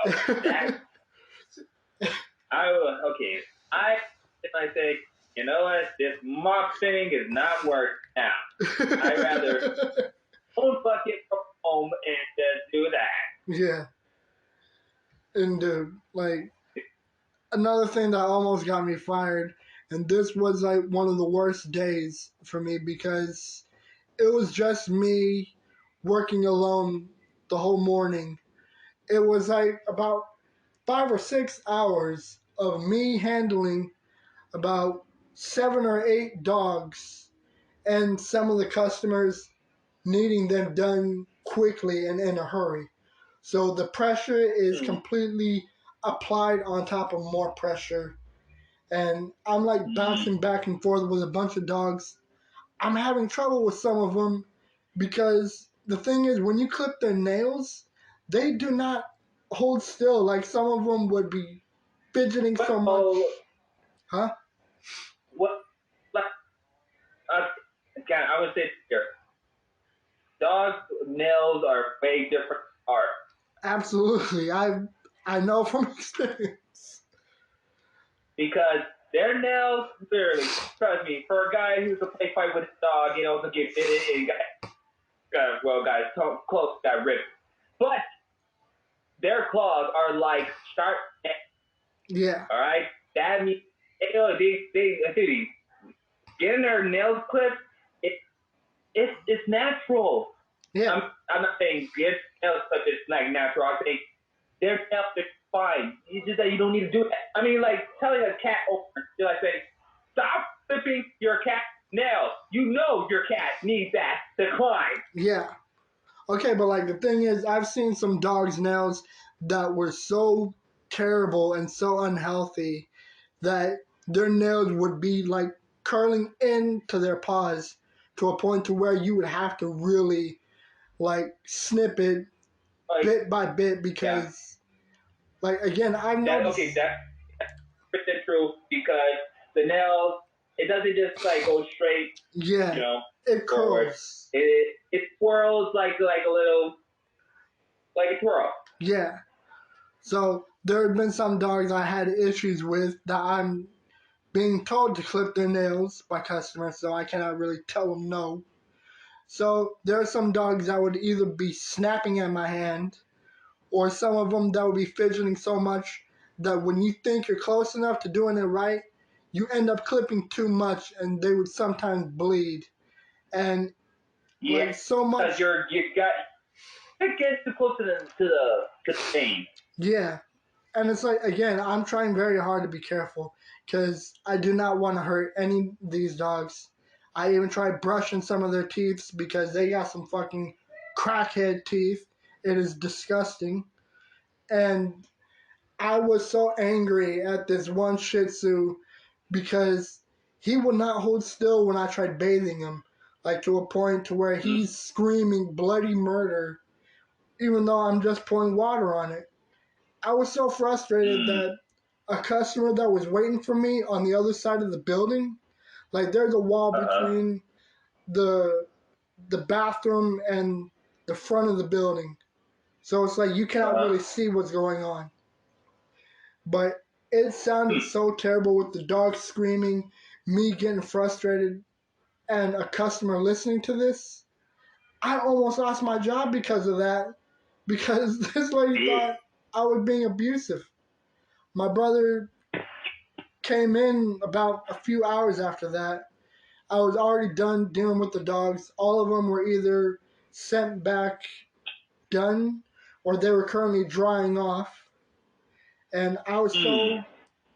S3: I say, you know what? This mop thing is not working out. I'd rather own bucket from home and just do that.
S2: Yeah. And dude, like, another thing that almost got me fired, and this was like one of the worst days for me because it was just me working alone the whole morning. It was like about 5 or 6 hours of me handling about 7 or 8 dogs and some of the customers needing them done quickly and in a hurry. So the pressure is completely applied on top of more pressure. And I'm like bouncing back and forth with a bunch of dogs. I'm having trouble with some of them because the thing is, when you clip their nails, they do not hold still. Like some of them would be fidgeting so much. Huh?
S3: What? Like, again, I would say here, dogs' nails are way different art.
S2: Absolutely. I know from experience.
S3: Because their nails, literally, trust me, for a guy who's a play fight with his dog, to get bitten and close got ripped. But their claws are like sharp.
S2: Yeah.
S3: All right, that means they getting their nails clipped. It's natural.
S2: Yeah.
S3: I'm not saying get nails clipped is like natural. I'm saying their nails are fine. It's just that you don't need to do that. I mean, like telling a cat owner, you're like saying, stop clipping your cat's nails. You know your cat needs that to climb.
S2: Yeah. Okay, but like the thing is, I've seen some dogs' nails that were so terrible and so unhealthy that their nails would be like curling into their paws to a point to where you would have to really like snip it
S3: Like,
S2: bit by bit because like again I've noticed
S3: that's true because the nails it doesn't just like go straight,
S2: it
S3: forward.
S2: curls.
S3: It twirls like a little like a twirl.
S2: Yeah. So there have been some dogs I had issues with that I'm being told to clip their nails by customers, so I cannot really tell them no. So there are some dogs that would either be snapping at my hand, or some of them that would be fidgeting so much that when you think you're close enough to doing it right, you end up clipping too much, and they would sometimes bleed. And like so much,
S3: because you got it gets too close to the pain.
S2: yeah. And it's like, again, I'm trying very hard to be careful because I do not want to hurt any of these dogs. I even tried brushing some of their teeth because they got some fucking crackhead teeth. It is disgusting. And I was so angry at this one Shih Tzu because he would not hold still when I tried bathing him, like to a point to where he's screaming bloody murder, even though I'm just pouring water on it. I was so frustrated that a customer that was waiting for me on the other side of the building, like there's a wall between the bathroom and the front of the building. So it's like you cannot really see what's going on. But it sounded so terrible with the dog screaming, me getting frustrated, and a customer listening to this. I almost lost my job because of that, because this lady thought I was being abusive. My brother came in about a few hours after that. I was already done dealing with the dogs. All of them were either sent back done or they were currently drying off. And I was so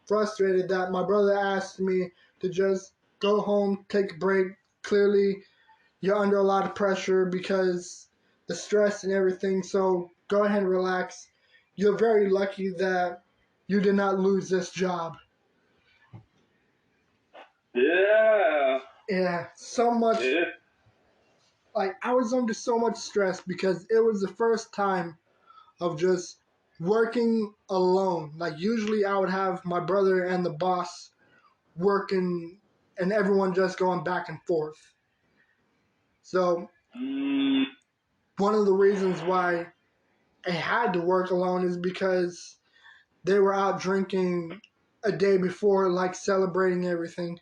S2: frustrated that my brother asked me to just go home, take a break. Clearly, you're under a lot of pressure because the stress and everything. So go ahead and relax. You're very lucky that you did not lose this job.
S3: Yeah.
S2: Yeah, so much. Like, I was under so much stress because it was the first time of just working alone. Like, usually I would have my brother and the boss working and everyone just going back and forth. So, one of the reasons why I had to work alone is because they were out drinking a day before, like celebrating everything.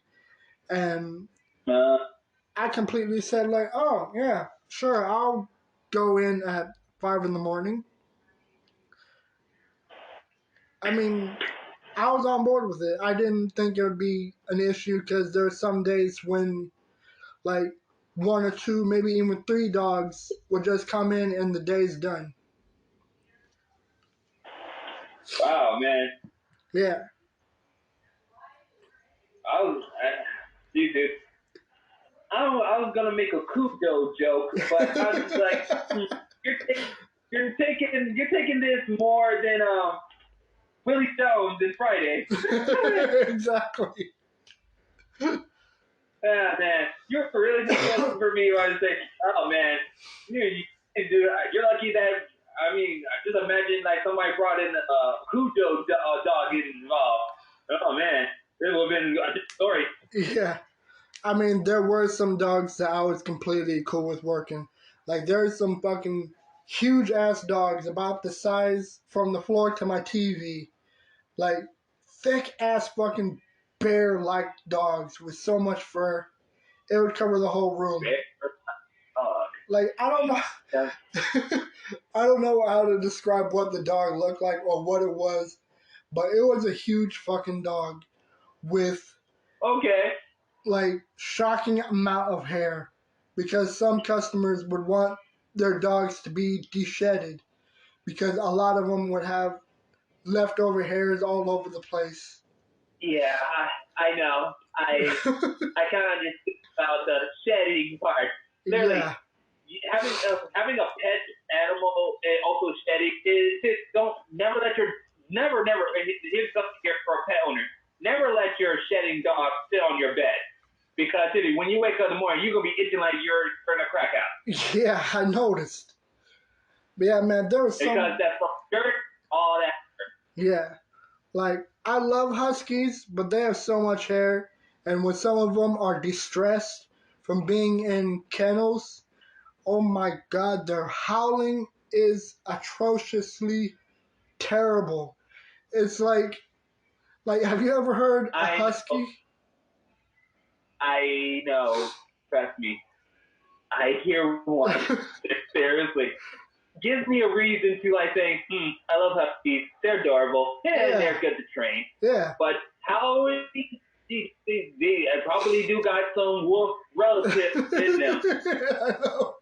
S2: And I completely said, like, oh, yeah, sure, I'll go in at 5 in the morning. I mean, I was on board with it. I didn't think it would be an issue because there's some days when like 1 or 2, maybe even 3 dogs would just come in and the day's done.
S3: Wow, man.
S2: Yeah.
S3: Dude, I was gonna make a Cujo joke, but I was like, you're taking this more than Willie Jones in Friday.
S2: Exactly.
S3: Yeah, man, you're really just looking for me. Where I was like, oh man, you can do. You're lucky that. I mean, just imagine like somebody brought in a Cujo dog involved. Oh man, this would have been a different story.
S2: Yeah. I mean, there were some dogs that I was completely cool with working. Like, there's some fucking huge ass dogs about the size from the floor to my TV. Like, thick ass fucking bear like dogs with so much fur. It would cover the whole room. Like, I don't know.
S3: Yeah.
S2: I don't know how to describe what the dog looked like or what it was, but it was a huge fucking dog with like shocking amount of hair, because some customers would want their dogs to be deshedded because a lot of them would have leftover hairs all over the place.
S3: Yeah, I know. I kind of understand about the shedding part. Literally,
S2: Yeah.
S3: having a pet animal and also shedding is just never let your never. And here's something here for a pet owner: never let your shedding dog sit on your bed, because when you wake up in the morning, you're gonna be itching like you're gonna crack out.
S2: Yeah, I noticed. But yeah, man, there was some.
S3: Because that's from dirt, all that.
S2: Yeah, like I love huskies, but they have so much hair, and when some of them are distressed from being in kennels, oh my god, their howling is atrociously terrible. It's like have you ever heard a husky?
S3: I know. Trust me. I hear one. Seriously. Gives me a reason to like think, I love huskies. They're adorable. Yeah, they're good to train.
S2: Yeah.
S3: But how they probably do got some wolf relatives in them.
S2: I know.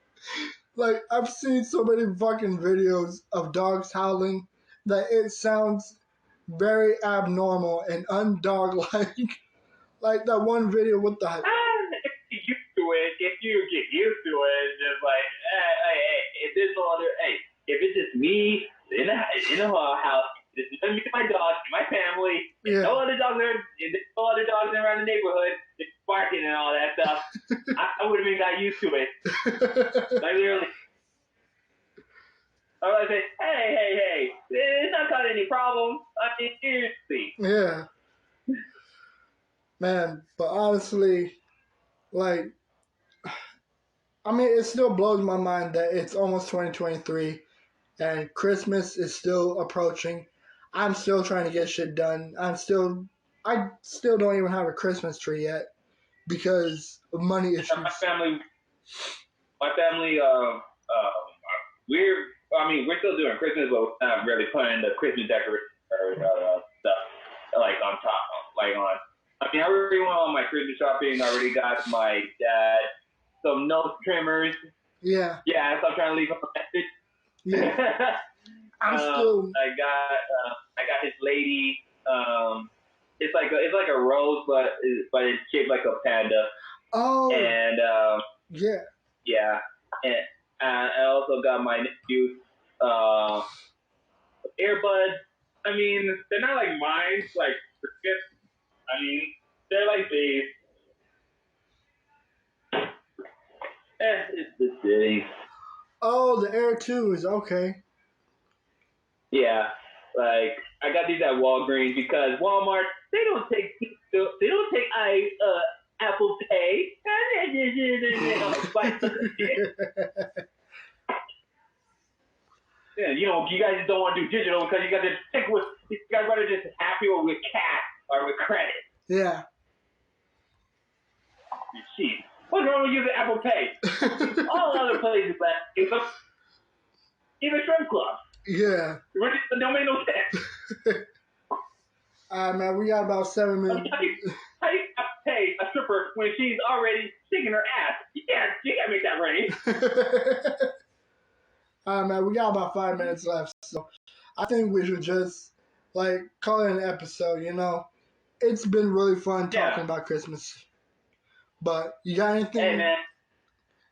S2: Like, I've seen so many fucking videos of dogs howling that it sounds very abnormal and undog-like. Like that one video with the...
S3: If you get used to it, it's just like, if there's no other, if it's just me in the house, it's just me and my dog, and my family, no other dogs around the neighborhood, just barking and all that stuff, I would have been got used to it. Like literally. I would say, hey, it's not causing any problems. I mean, seriously.
S2: Yeah. Man, but honestly, like, I mean, it still blows my mind that it's almost 2023 and Christmas is still approaching. I'm still trying to get shit done. I still don't even have a Christmas tree yet because of money issues.
S3: My family, we're still doing Christmas, but we're not really putting the Christmas decoration or stuff like on top, like on. I mean, I already went on my Christmas shopping. I already got my dad some nose trimmers.
S2: Yeah.
S3: Yeah, so I'm trying to leave a message.
S2: Yeah. I'm still.
S3: I got his lady. It's like a rose, but it's shaped like a panda.
S2: Oh.
S3: And
S2: yeah.
S3: Yeah, and I also got my nephew earbuds. I mean, they're not like mine, like I mean, they're like these. It's the city.
S2: Oh, the Air 2s, okay.
S3: Yeah, like I got these at Walgreens because Walmart they don't take Apple Pay. Yeah, you guys don't want to do digital because you guys rather just happy with cash or with credit.
S2: Yeah.
S3: Jeez. What's wrong with using Apple Pay? All other places, even Shrimp Club.
S2: Yeah.
S3: It don't make no sense.
S2: Man, we got about 7 minutes.
S3: How you pay a stripper when she's already shaking her ass? You can't make that rain.
S2: Man, we got about 5 minutes left, so I think we should just call it an episode. It's been really fun talking about Christmas. But you got anything?
S3: Hey man.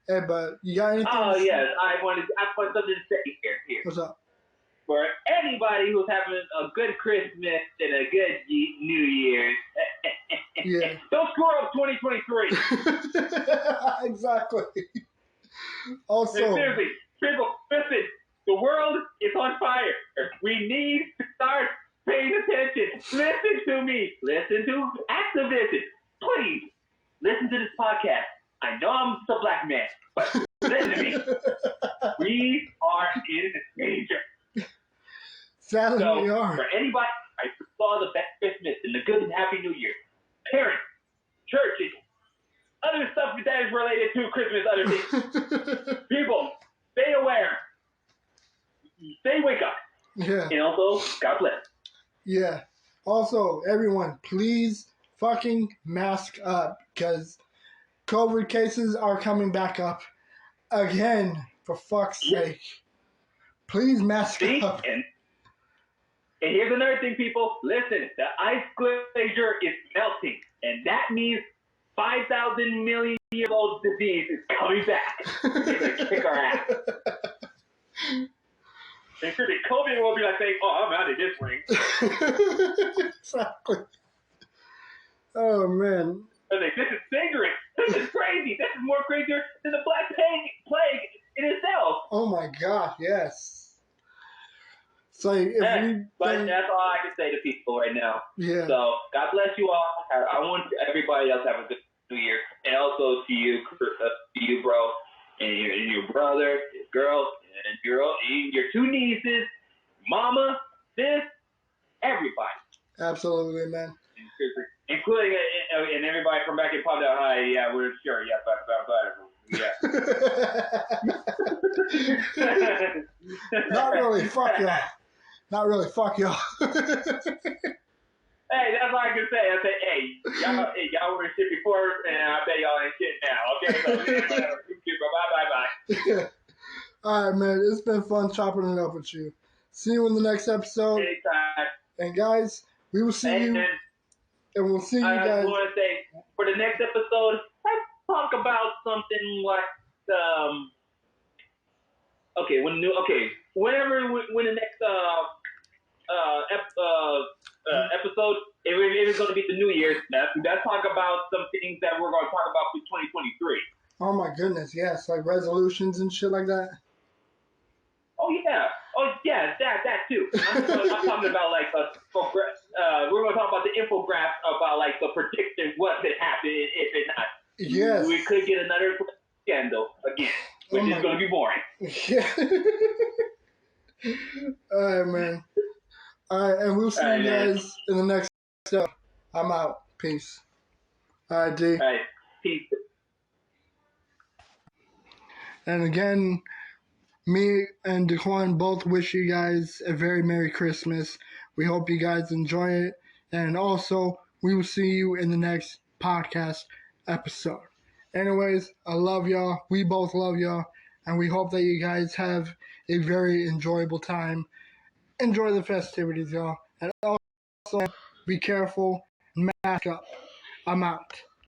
S2: Hey, but you got anything?
S3: Oh yes, I want something to say here.
S2: What's up?
S3: For anybody who's having a good Christmas and a good New Year, don't screw up 2023.
S2: Exactly. Also,
S3: seriously, people, listen, the world is on fire. We need to start paying attention. Listen to me. Listen to activism. Please, listen to this podcast. I know I'm just a black man, but listen to me. We are in danger.
S2: Sadly,
S3: so,
S2: we are.
S3: For anybody, I saw the best Christmas and the good and happy New Year. Parents, churches, other stuff that is related to Christmas, other things. People, stay aware. Stay wake up.
S2: Yeah.
S3: And also, God bless.
S2: Yeah. Also, everyone, please fucking mask up because COVID cases are coming back up again, for fuck's sake. Please mask up.
S3: And here's another thing, people. Listen, the ice glacier is melting, and that means 5,000 million year old disease is coming back. It's going to kick our ass. And sure, the COVID will be like saying, oh, I'm out of this ring.
S2: Exactly. Oh, man.
S3: They're like, this is dangerous. This is crazy. This is more crazier than the Black Plague in itself.
S2: Oh, my God, yes. So
S3: but that's all I can say to people right now.
S2: Yeah.
S3: So God bless you all. I want everybody else to have a good New Year, and also to you, bro, and your brother, your girl, and your two nieces, mama, sis, everybody.
S2: Absolutely, man.
S3: Including and everybody from back in Palmdale High. Yeah, we're sure. Yeah, yeah.
S2: Not really. Fuck y'all. Not really. Fuck y'all.
S3: Hey, that's all I can say. I say, hey, y'all were shit before, and I bet y'all ain't shit now. Okay, so whatever. Bye.
S2: All right, man. It's been fun chopping it up with you. See you in the next episode.
S3: Anytime.
S2: And guys, we will see you. And we'll see you guys.
S3: I want to say, for the next episode, let's talk about something like when the next episode, if it's going to be the New Year's, let's talk about some things that we're going to talk about for 2023.
S2: Oh my goodness, yes, like resolutions and shit like that.
S3: Oh yeah, that too. I'm talking about we're going to talk about the infograph about like the predictions what could happen if it not.
S2: Yes.
S3: We could get another scandal again, which is going to be boring.
S2: Yeah. All right, man. All right, and we'll see you guys in the next episode. I'm out. Peace. All right, D.
S3: All right, peace.
S2: And again, me and Daquan both wish you guys a very Merry Christmas. We hope you guys enjoy it. And also, we will see you in the next podcast episode. Anyways, I love y'all. We both love y'all. And we hope that you guys have a very enjoyable time. Enjoy the festivities, y'all. And also, be careful and mask up. I'm out.